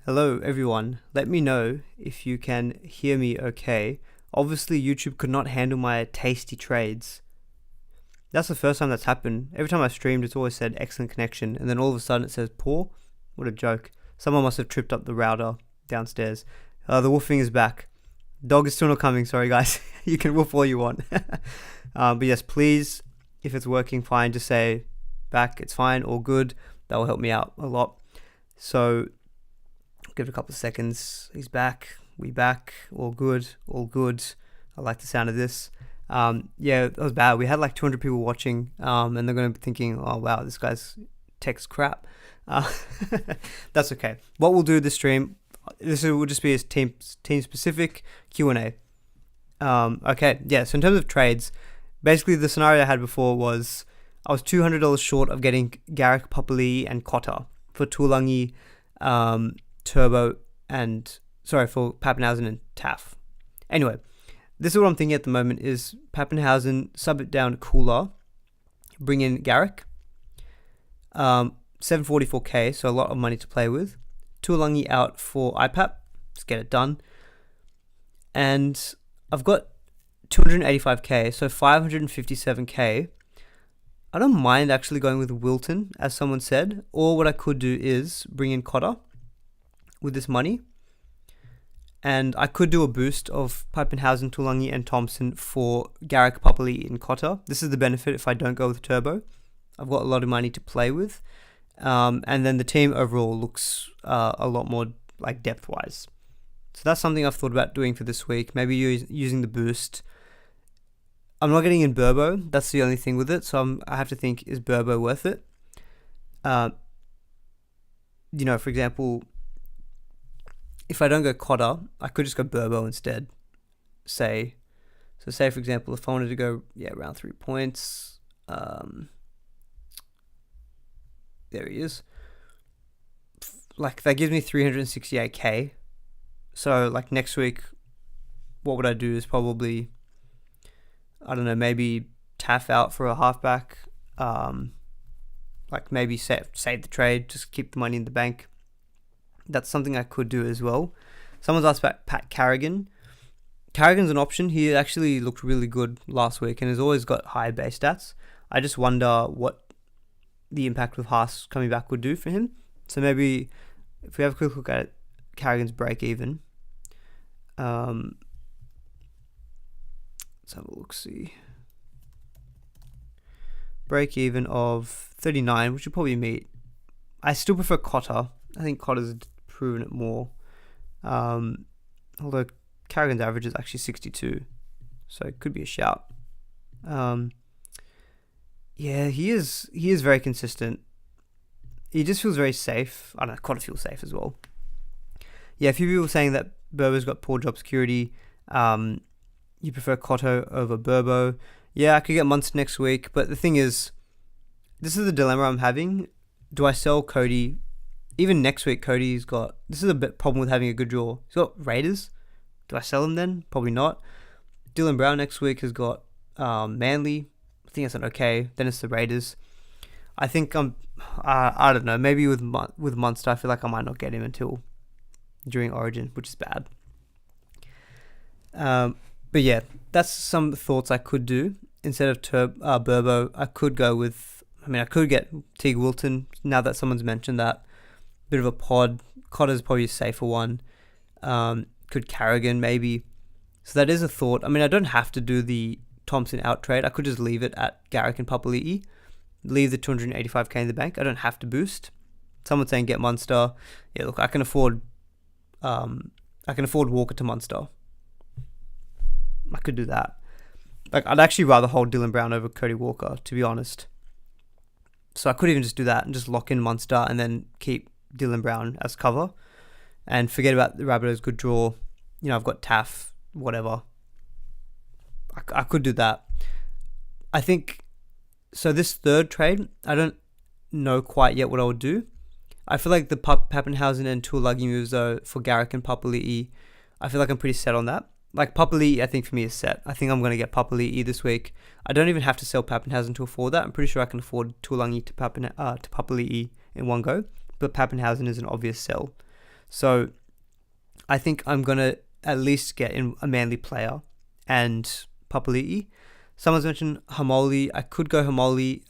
Hello everyone, let me know if you can hear me okay. Obviously YouTube could not handle my tasty trades. That's the first time that's happened. Every time I streamed it's always said excellent connection and then all of a sudden it says poor. What a joke. Someone must have tripped up the router downstairs. The woofing is back. Dog is still not coming, sorry guys. You can woof all you want. But yes, please, if it's working fine, just say back, it's fine, all good. That will help me out a lot. So give it a couple of seconds. He's back. We back. All good. All good. I like the sound of this. Yeah, that was bad. We had like 200 people watching, and they're going to be thinking, "Oh wow, this guy's text crap." That's okay. What we'll do this stream, will just be a team specific Q&A. Okay, yeah. So in terms of trades, basically the scenario I had before was I was $200 short of getting Garrick, Papali'i, and Cotter for Tuolangi, Turbo, and for Pappenhausen and Taff. Anyway, this is what I'm thinking at the moment is Pappenhausen, sub it down cooler, bring in Garrick, 744k, so a lot of money to play with. Tuolangi out for IPAP, let's get it done. And I've got 285k, so 557k. I don't mind actually going with Wilton, as someone said, or what I could do is bring in Cotter with this money, and I could do a boost of Pappenhausen, Tuolangi, and Thompson for Garrick, Papali'i, and Cotter. This is the benefit if I don't go with Turbo. I've got a lot of money to play with, and then the team overall looks a lot more like depth-wise. So that's something I've thought about doing for this week. Maybe using the boost. I'm not getting in Burbo. That's the only thing with it. So I have to think, is Burbo worth it? For example, if I don't go Cotter, I could just go Burbo instead. Say for example, if I wanted to go, around 3 points. There he is. Like, that gives me 368k. So, like, next week, what would I do is probably, I don't know, maybe Taff out for a halfback. Like, maybe save the trade, just keep the money in the bank. That's something I could do as well. Someone's asked about Pat Carrigan. Carrigan's an option. He actually looked really good last week and has always got high base stats. I just wonder what the impact with Haas coming back would do for him. So maybe if we have a quick look at Carrigan's break even. Let's have a look, see. Break even of 39, which will probably meet. I still prefer Cotter. I think Cotter's proven it more. Although Carrigan's average is actually 62. So it could be a shout. He is very consistent. He just feels very safe. I don't know, Cotter feels safe as well. Yeah, a few people saying that Burbo's got poor job security. You prefer Cotto over Burbo. Yeah, I could get Munster next week, but the thing is, this is the dilemma I'm having. Do I sell Cody? Even next week, Cody's got... This is a bit problem with having a good draw. He's got Raiders. Do I sell him then? Probably not. Dylan Brown next week has got Manly. I think that's an okay. Then it's the Raiders. I think I don't know. Maybe with Munster, I feel like I might not get him until during Origin, which is bad. But yeah, that's some thoughts I could do. Instead of Burbo, I could go with... I could get Teague Wilton, now that someone's mentioned that. Bit of a pod. Cotter's probably a safer one. Could Carrigan, maybe. So that is a thought. I don't have to do the Thompson out trade. I could just leave it at Garrick and Papali'i. Leave the 285k in the bank. I don't have to boost. Someone's saying get Munster. Yeah, look, I can afford Walker to Munster. I could do that. Like, I'd actually rather hold Dylan Brown over Cody Walker, to be honest. So I could even just do that and just lock in Munster and then keep Dylan Brown as cover and forget about the Rabbitohs' good draw. I've got Taff, whatever. I could do that. I think, so this third trade, I don't know quite yet what I would do. I feel like the Pappenhausen and Tuolangi moves though for Garrick and Papali'i, I feel like I'm pretty set on that. Like Papali'i, I think for me is set. I think I'm going to get Papali'i this week. I don't even have to sell Pappenhausen to afford that. I'm pretty sure I can afford Tuolangi to Papali'i in one go. But Pappenhausen is an obvious sell. So I think I'm going to at least get in a Manly player and Papali'i. Someone's mentioned Hamoli. I could go Hamoli,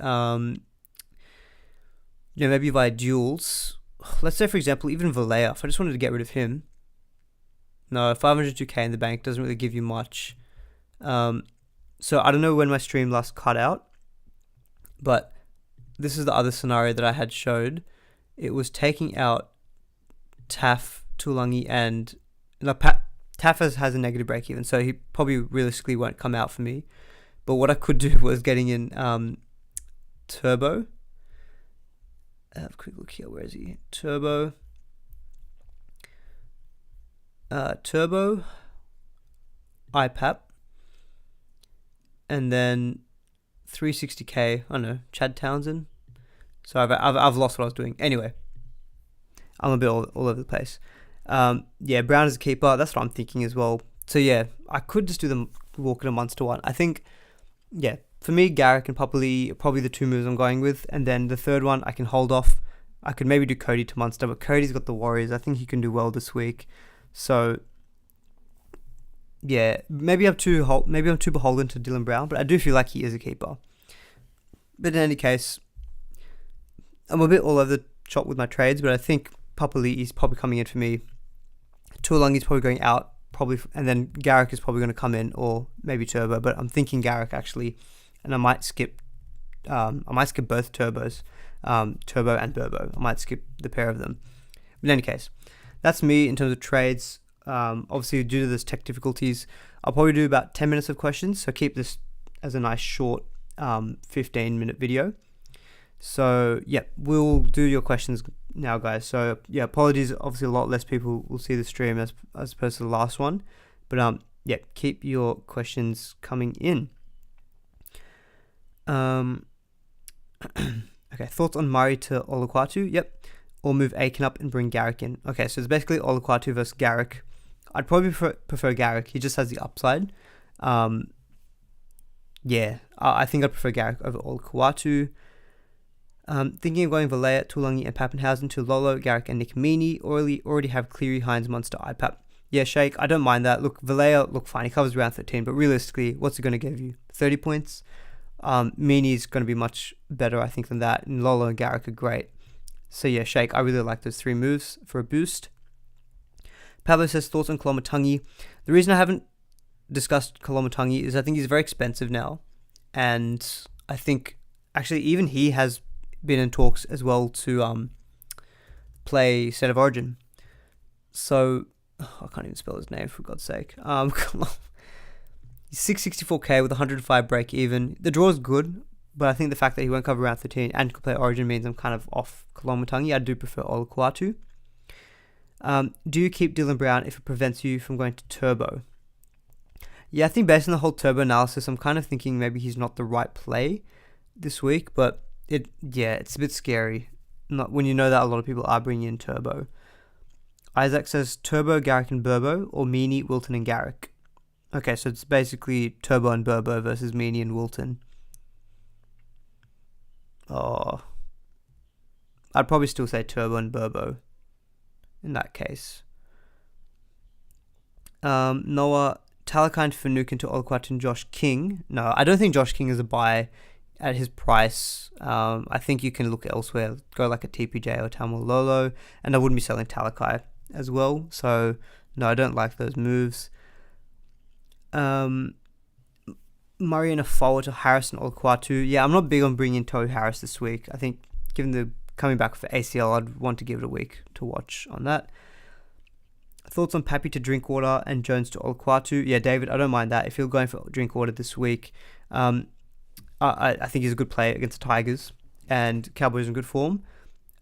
maybe via duels. Let's say, for example, even Valea. If I just wanted to get rid of him. No, 502k in the bank doesn't really give you much. So I don't know when my stream last cut out, but this is the other scenario that I had showed. It was taking out Taff, Tulangi, and Taff has a negative break even, so he probably realistically won't come out for me. But what I could do was getting in Turbo. Have a quick look here. Where is he? Turbo, IPAP, and then 360k. I don't know, Chad Townsend. So I've lost what I was doing. Anyway, I'm a bit all over the place. Brown is a keeper. That's what I'm thinking as well. So yeah, I could just do them Walker and Munster one. I think, for me, Garrick and Papali are probably the two moves I'm going with. And then the third one, I can hold off. I could maybe do Cody to Munster, but Cody's got the Warriors. I think he can do well this week. So yeah, maybe I'm too beholden to Dylan Brown, but I do feel like he is a keeper. But in any case, I'm a bit all over the shop with my trades, but I think Papali is probably coming in for me. Tuolangi's probably going out, and then Garrick is probably going to come in, or maybe Turbo, but I'm thinking Garrick actually, and I might skip both Turbos, Turbo and Burbo. I might skip the pair of them. But in any case, that's me in terms of trades. Obviously, due to those tech difficulties, I'll probably do about 10 minutes of questions, so keep this as a nice short 15-minute video. So yeah, we'll do your questions now, guys. So yeah, apologies, obviously a lot less people will see the stream as opposed to the last one, but keep your questions coming in. Okay, thoughts on Murray to Olukwatu? Yep. Or move Aiken up and bring Garrick in. Okay, so it's basically Olukwatu versus Garrick. I'd probably prefer Garrick. He just has the upside. I think I'd prefer Garrick over Olukwatu. Thinking of going Valea, Tulangi, and Pappenhausen to Lolo, Garrick, and Nick Meaney. Already have Cleary, Hines, Munster, IPAP. Yeah, Shake, I don't mind that. Look, Valea, fine. He covers around 13, but realistically, what's he going to give you? 30 points? Meaney's going to be much better, I think, than that. And Lolo and Garrick are great. So yeah, Shake, I really like those three moves for a boost. Pablo says, thoughts on Kolomatangi. The reason I haven't discussed Kolomatangi is I think he's very expensive now. And I think, actually, even he has been in talks as well to play State of Origin. So, I can't even spell his name, for God's sake. 664k with 105 break even. The draw is good, but I think the fact that he won't cover around 13 and could play Origin means I'm kind of off Kolomatangi. I do prefer Olukwatu. Do you keep Dylan Brown if it prevents you from going to Turbo? Yeah, I think based on the whole Turbo analysis, I'm kind of thinking maybe he's not the right play this week, but it's a bit scary. Not when you know that a lot of people are bringing in Turbo. Isaac says Turbo, Garrick, and Burbo, or Meaney, Wilton, and Garrick. Okay, so it's basically Turbo and Burbo versus Meaney and Wilton. Oh, I'd probably still say Turbo and Burbo in that case. Noah, Talakai, Finucane to Olukwatu and Josh King. No, I don't think Josh King is a buy at his price. I think you can look elsewhere, go like a TPJ or Tamal Lolo, and I wouldn't be selling Talakai as well. So no, I don't like those moves. Murray and a forward to Harris and Olukwatu. Yeah, I'm not big on bringing in Tohu Harris this week. I think given the coming back for ACL, I'd want to give it a week to watch on that. Thoughts on Pappy to Drinkwater and Jones to Olukwatu? Yeah, David, I don't mind that. If you're going for Drinkwater this week, I think he's a good player against the Tigers, and Cowboys in good form.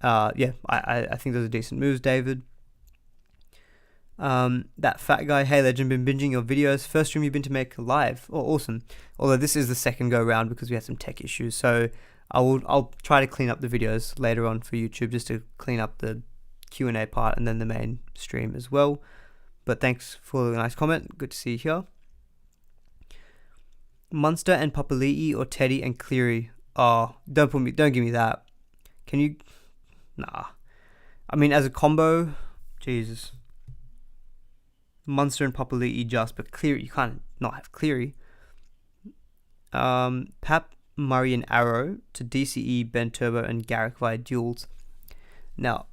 I think those are decent moves, David. That fat guy, hey legend, been binging your videos. First stream you've been to make live. Oh, awesome. Although this is the second go round because we had some tech issues, so I'll try to clean up the videos later on for YouTube, just to clean up the Q&A part and then the main stream as well. But thanks for the nice comment. Good to see you here. Munster and Papali'i or Teddy and Cleary? Oh, don't give me that. Can you? Nah. I mean, as a combo, Jesus. Munster and Papali'i just, but Cleary, you can't not have Cleary. Pap, Murray and Arrow to DCE, Ben Turbo and Garrick via duels. Now,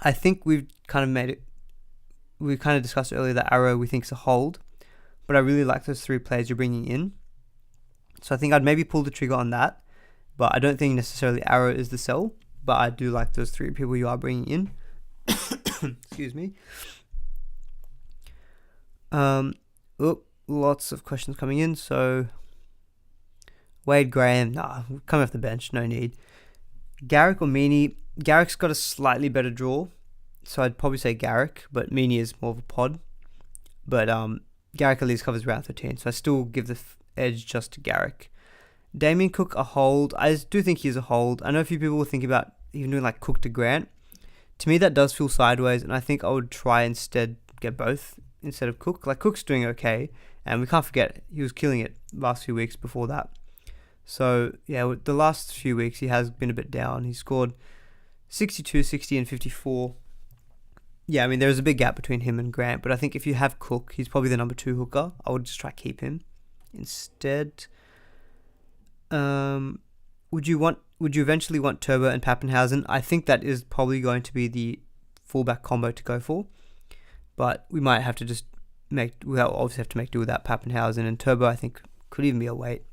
I think we've kind of discussed earlier that Arrow we think is a hold, but I really like those three players you're bringing in. So I think I'd maybe pull the trigger on that, but I don't think necessarily Arrow is the sell, but I do like those three people you are bringing in. Excuse me. Lots of questions coming in. So Wade Graham, coming off the bench, no need. Garrick or Meany? Garrick's got a slightly better draw, so I'd probably say Garrick, but Meany is more of a pod. But Garrick at least covers round 13, so I still give the edge just to Garrick. Damien Cook, a hold. I do think he's a hold. I know a few people were thinking about even doing like Cook to Grant. To me, that does feel sideways, and I think I would try instead get both instead of Cook. Like, Cook's doing okay, and we can't forget he was killing it last few weeks before that. So, yeah, the last few weeks he has been a bit down. He scored 62, 60, and 54. Yeah, I mean, there's a big gap between him and Grant, but I think if you have Cook, he's probably the number 2 hooker. I would just try to keep him instead. Would you eventually want Turbo and Pappenhausen? I think that is probably going to be the fullback combo to go for, but we might have to we'll obviously have to make do with that. Pappenhausen and Turbo, I think, could even be a wait.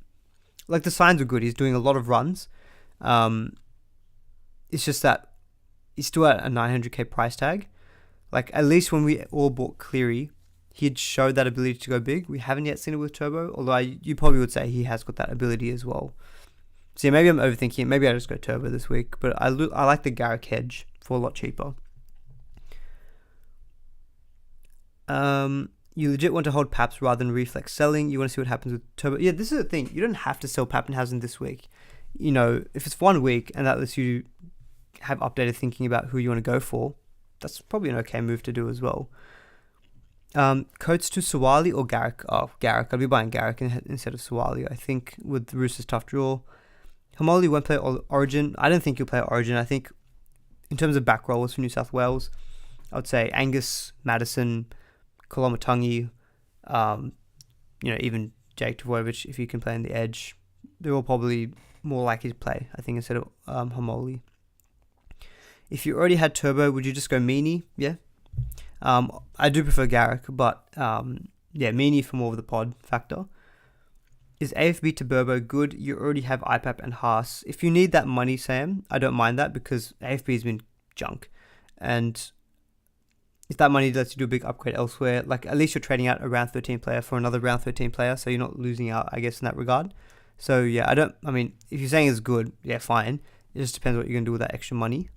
Like, the signs are good. He's doing a lot of runs. It's just that he's still at a 900k price tag. Like, at least when we all bought Cleary, he had showed that ability to go big. We haven't yet seen it with Turbo, although you probably would say he has got that ability as well. So yeah, maybe I'm overthinking it. Maybe I just go Turbo this week, but I like the Garrick hedge for a lot cheaper. You legit want to hold Paps rather than reflex selling. You want to see what happens with Turbo. Yeah, this is the thing. You don't have to sell Pappenhausen this week. You know, if it's 1 week and that lets you have updated thinking about who you want to go for, that's probably an okay move to do as well. Coates to Sawali or Garrick? Oh, Garrick. I'd be buying Garrick instead of Sawali, I think, with the Roosters' tough draw. Hamoli won't play Origin. I don't think he'll play Origin. I think in terms of back rollers for New South Wales, I would say Angus, Madison, Kolomatangi, even Jake Tavorovich, if he can play on the edge. They're all probably more likely to play, I think, instead of Hamoli. If you already had Turbo, would you just go Meany? Yeah. I do prefer Garrick, but Meany for more of the pod factor. Is AFB to Burbo good? You already have IPAP and Haas. If you need that money, Sam, I don't mind that because AFB has been junk. And if that money lets you do a big upgrade elsewhere, like, at least you're trading out a round 13 player for another round 13 player, so you're not losing out, I guess, in that regard. So yeah, if you're saying it's good, yeah, fine. It just depends what you're going to do with that extra money.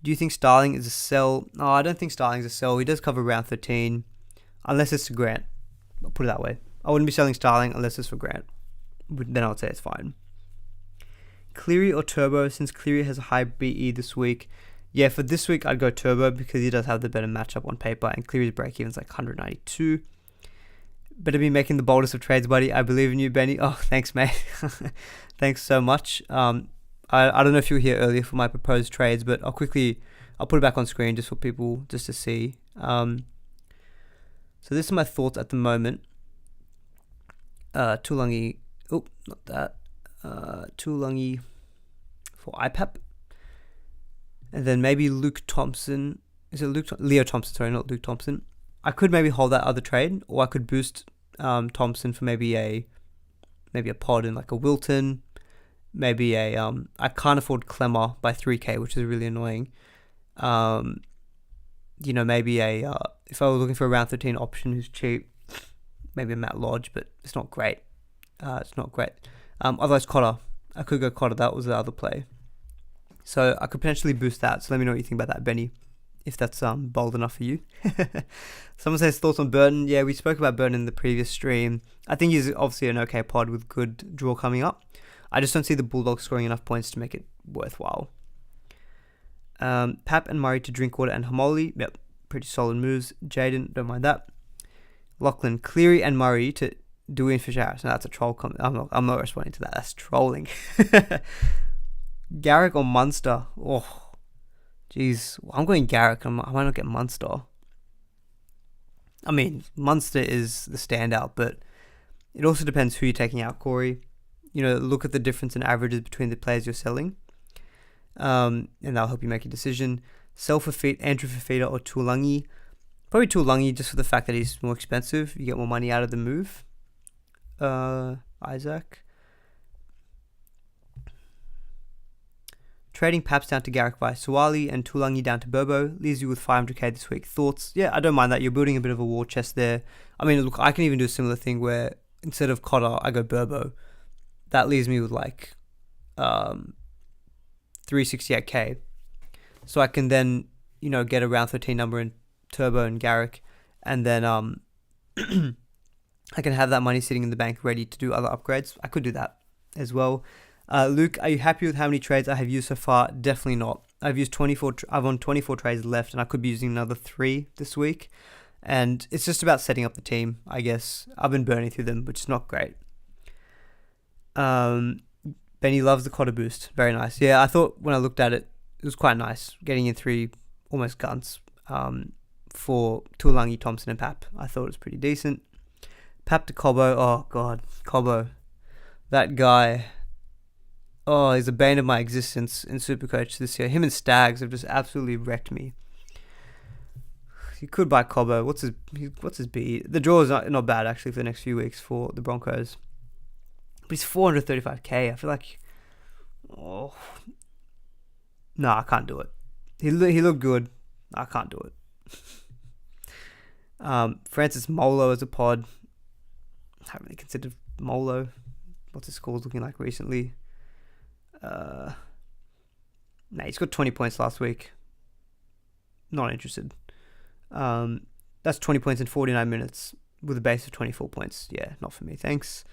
Do you think Starling is a sell? No, I don't think Starling's a sell. He does cover round 13, unless it's to Grant. I'll put it that way. I wouldn't be selling Starling unless it's for Grant. Then I would say it's fine. Cleary or Turbo, since Cleary has a high BE this week. Yeah, for this week, I'd go Turbo because he does have the better matchup on paper, and Cleary's break-even's like 192. Better be making the boldest of trades, buddy. I believe in you, Benny. Oh, thanks, mate. Thanks so much. I don't know if you were here earlier for my proposed trades, but I'll put it back on screen just for people just to see. So this are my thoughts at the moment. Tulangi, Tulangi for IPAP. And then maybe Luke Thompson. Is it Leo Thompson? Sorry, not Luke Thompson. I could maybe hold that other trade, or I could boost Thompson for maybe a pod in like a Wilton. Maybe I can't afford Clemmer by 3k, which is really annoying. Maybe if I was looking for a round 13 option who's cheap, maybe a Matt Lodge, but it's not great. Otherwise Cotter. I could go Cotter. That was the other play. So I could potentially boost that. So let me know what you think about that, Benny, if that's bold enough for you. Someone says thoughts on Burton. Yeah, we spoke about Burton in the previous stream. I think he's obviously an okay pod with good draw coming up. I just don't see the Bulldogs scoring enough points to make it worthwhile. Pap and Murray to Drinkwater and Hamoli. Yep, pretty solid moves. Jaden, don't mind that. Lachlan, Cleary and Murray to Dewey and Fisher Harris. No, that's a troll comment. I'm not responding to that. That's trolling. Garrick or Munster? Oh, Jeez, I'm going Garrick. I might not get Munster. I mean, Munster is the standout, but it also depends who you're taking out, Corey. Look at the difference in averages between the players you're selling, and that'll help you make a decision. Sell for Andrew Fafita or Tuolangi. Probably Tuolangi just for the fact that he's more expensive. You get more money out of the move. Isaac. Trading Paps down to Garrick by Suwali and Tuolangi down to Bobo leaves you with 500k this week. Thoughts? Yeah, I don't mind that. You're building a bit of a war chest there. I mean, look, I can even do a similar thing where instead of Cotter, I go Bobo. That leaves me with like 368k. So I can then, get a round 13 number in Turbo and Garrick, and then I can have that money sitting in the bank ready to do other upgrades. I could do that as well. Luke, are you happy with how many trades I have used so far? Definitely not. I've used 24. I've on 24 trades left, and I could be using another 3 this week. And it's just about setting up the team, I guess. I've been burning through them, which is not great. Benny loves the Cotter boost. Very nice. Yeah, I thought when I looked at it, it was quite nice. Getting in 3 almost guns for Tuolangi, Thompson, and Pap. I thought it was pretty decent. Pap to Cobbo. Oh, God. Cobbo. That guy. Oh, he's the bane of my existence in Supercoach this year. Him and Stags have just absolutely wrecked me. You could buy Cobbo. What's his BE? The draw is not bad, actually, for the next few weeks for the Broncos. But he's 435k. I feel like... Oh... No, I can't do it. He looked good. I can't do it. Francis Molo as a pod. I haven't really considered Molo. What's his scores looking like recently? He's got 20 points last week. Not interested. That's 20 points in 49 minutes with a base of 24 points. Yeah, not for me. Thanks.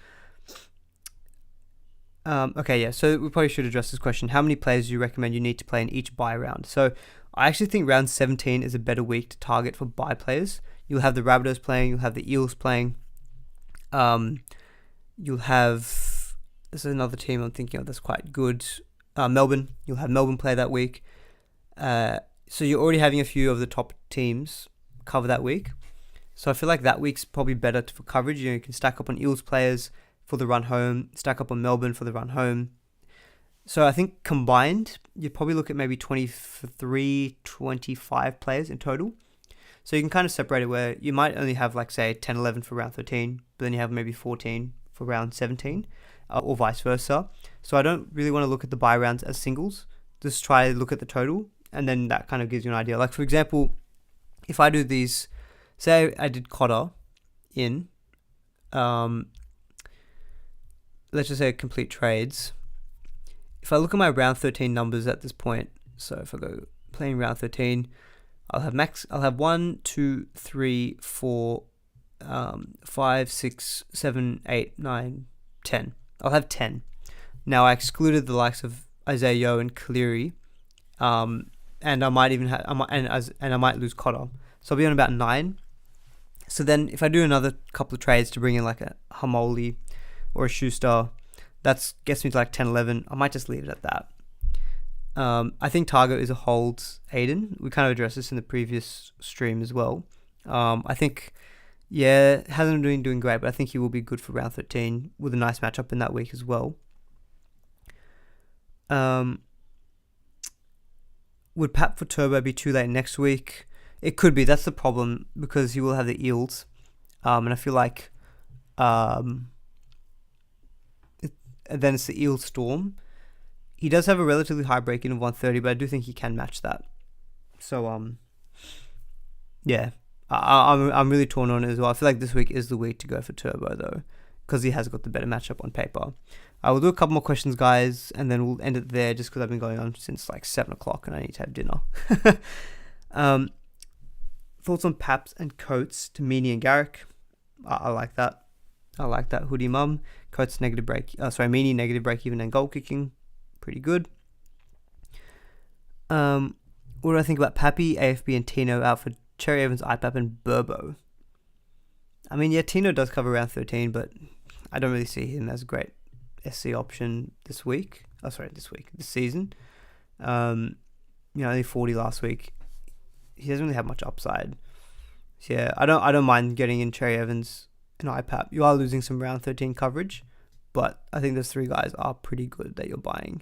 Okay, yeah, so we probably should address this question. How many players do you recommend you need to play in each buy round? So I actually think round 17 is a better week to target for buy players. You'll have the Rabbitohs playing. You'll have the Eels playing. You'll have... This is another team I'm thinking of that's quite good. Melbourne. You'll have Melbourne play that week. So you're already having a few of the top teams cover that week. So I feel like that week's probably better for coverage. You can stack up on Eels players for the run home, stack up on Melbourne for the run home. So I think combined, you'd probably look at maybe 23, 25 players in total. So you can kind of separate it where you might only have like say 10, 11 for round 13, but then you have maybe 14 for round 17 or vice versa. So I don't really want to look at the buy rounds as singles. Just try to look at the total and then that kind of gives you an idea. Like for example, if I do these, say I did Cotter in, let's just say complete trades. If I look at my round 13 numbers at this point, so if I go playing round 13, I'll have 1, 2, 3, 4, 5, 6, 7, 8, 9, 10. I'll have 10. Now I excluded the likes of Isaiah Yeo and Cleary, and I might even have, I might lose Cotter. So I'll be on about 9. So then if I do another couple of trades to bring in like a Hamoli or a Schuster, that gets me to like 10, 11. I might just leave it at that. I think Targo is a hold Aiden. We kind of addressed this in the previous stream as well. I think, yeah, hasn't been doing great, but I think he will be good for round 13 with a nice matchup in that week as well. Would Pap for Turbo be too late next week? It could be. That's the problem because he will have the Eels. And I feel like then it's the Eel Storm. He does have a relatively high break-in of 130, but I do think he can match that. So, yeah. I'm really torn on it as well. I feel like this week is the week to go for Turbo, though, because he has got the better matchup on paper. I will do a couple more questions, guys, and then we'll end it there just because I've been going on since like 7 o'clock and I need to have dinner. Thoughts on Paps and Coates to Meaney and Garrick? I like that. I like that. Hoodie Mum. Coates negative break. Meaney negative break even and goal kicking. Pretty good. What do I think about Pappy, AFB, and Tino out for Cherry Evans, IPAP, and Burbo? I mean, yeah, Tino does cover round 13, but I don't really see him as a great SC option this season. only 40 last week. He doesn't really have much upside. So yeah, I don't mind getting in Cherry Evans and IPAP. You are losing some round 13 coverage, but I think those 3 guys are pretty good that you're buying.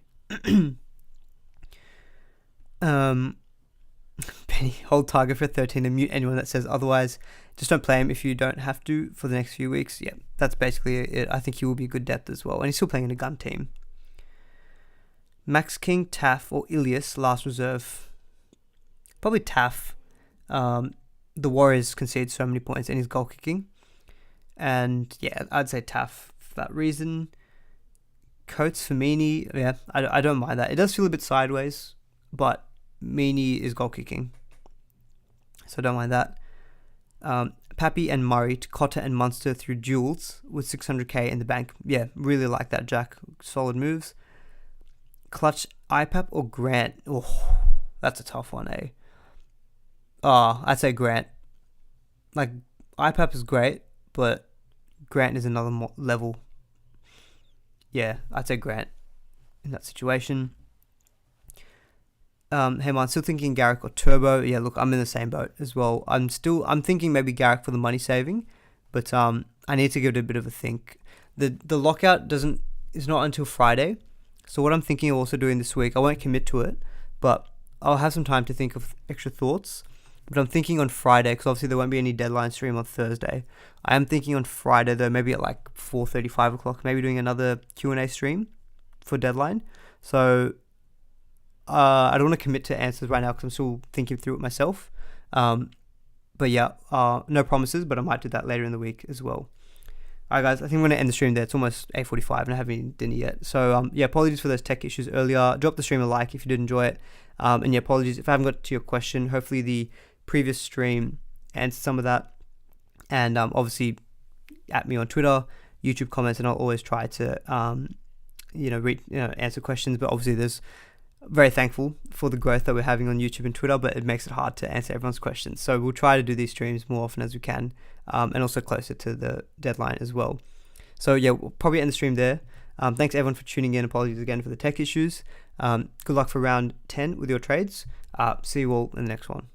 Penny, hold target for 13 and mute anyone that says otherwise. Just don't play him if you don't have to for the next few weeks. Yeah, that's basically it. I think he will be a good depth as well. And he's still playing in a gun team. Max King, Taff, or Ilias, last reserve. Probably Taff. The Warriors concede so many points in his goal kicking. And yeah, I'd say Taff for that reason. Coates for Meany, yeah, I don't mind that. It does feel a bit sideways, but Meany is goal kicking, so I don't mind that. Pappy and Murray to Cotter and Munster through duels with 600k in the bank. Yeah, really like that, Jack. Solid moves. Clutch, IPAP or Grant? Oh, that's a tough one, eh? Oh, I'd say Grant. Like, IPAP is great, but Grant is another level. Yeah, I'd say Grant in that situation. Hey man, still thinking Garrick or Turbo. Yeah, look, I'm in the same boat as well. I'm thinking maybe Garrick for the money saving, but I need to give it a bit of a think. The lockout is not until Friday, so what I'm thinking of also doing this week, I won't commit to it, but I'll have some time to think of extra thoughts. But I'm thinking on Friday, because obviously there won't be any deadline stream on Thursday. I am thinking on Friday though, maybe at like 4:30, 5 o'clock, maybe doing another Q&A stream for deadline. So I don't want to commit to answers right now because I'm still thinking through it myself. But yeah, no promises, but I might do that later in the week as well. Alright guys, I think I'm going to end the stream there. It's almost 8:45 and I haven't eaten dinner yet. So yeah, apologies for those tech issues earlier. Drop the stream a like if you did enjoy it. And yeah, apologies if I haven't got to your question. Hopefully the previous stream answered some of that. And obviously at me on Twitter, YouTube comments, and I'll always try to answer questions. But obviously there's very thankful for the growth that we're having on YouTube and Twitter, but it makes it hard to answer everyone's questions. So we'll try to do these streams more often as we can, and also closer to the deadline as well. So yeah, we'll probably end the stream there. Thanks everyone for tuning in. Apologies again for the tech issues. Good luck for round 10 with your trades. See you all in the next one.